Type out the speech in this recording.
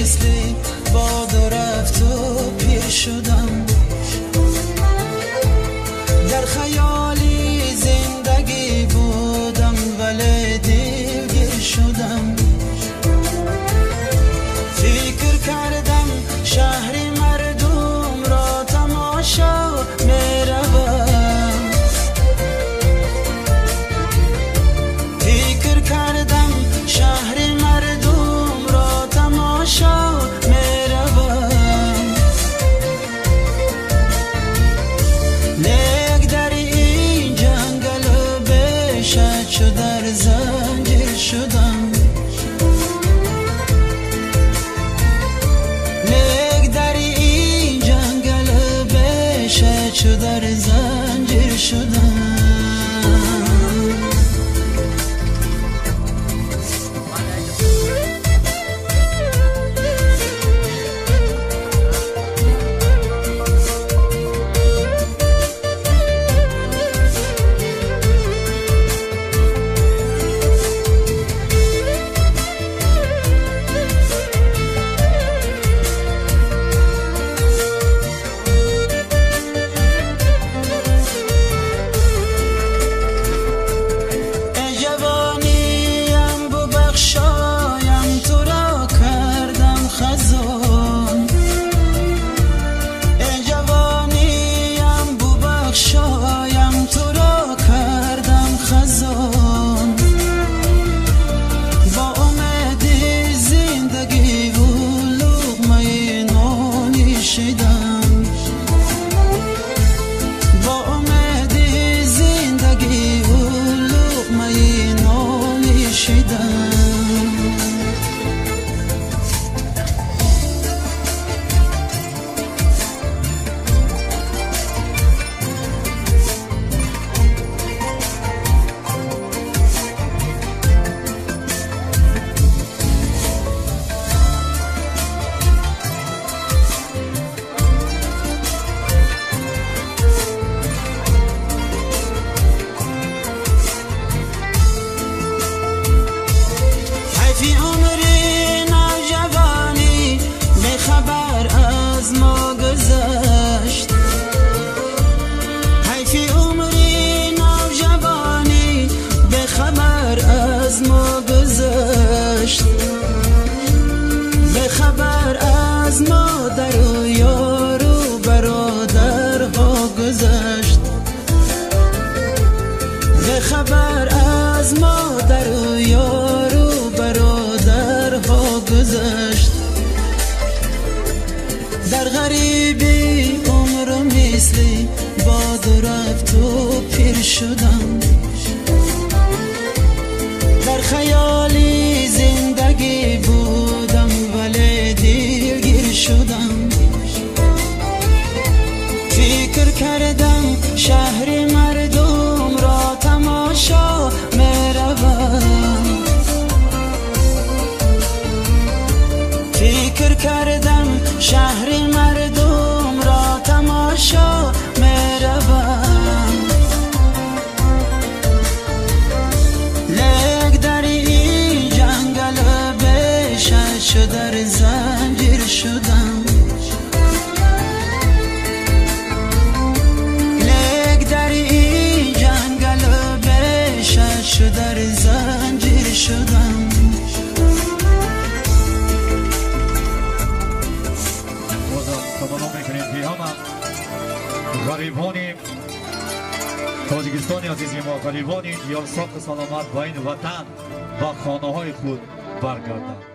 مثلی باد و رفت و پیر شدم. در خیالی زندگی بودم ولی دلگیر شدم. فکر کردم شهر مردم را تماشا میروم. فکر کردم شهر مردم را تماشا میروم. لیک در این جنگل بشد چو در زنجیر شدم. چو در زنجیر شدم. به خبر از مادر و یار و برادرها گذشت. به خبر از مادر و یار و برادرها گذشت. در غریبی عمر مثلی باد و رفت و پیر شدم. در خیالی زندگی بودم ولی دلگیر شدم. فکر کردم شهر مردم را تماشا میروم. فکر کردم شهر مردم را تماشا میروم. چو در زنجیر شدم. لیک در این جنگل بشد چو در زنجیر شدم. تمام میکنیم پیامم غریبانی تاجیکستانی عزیزی ما، غریبانی یا ساق سلامت با این وطن و خانه های خود برگردند.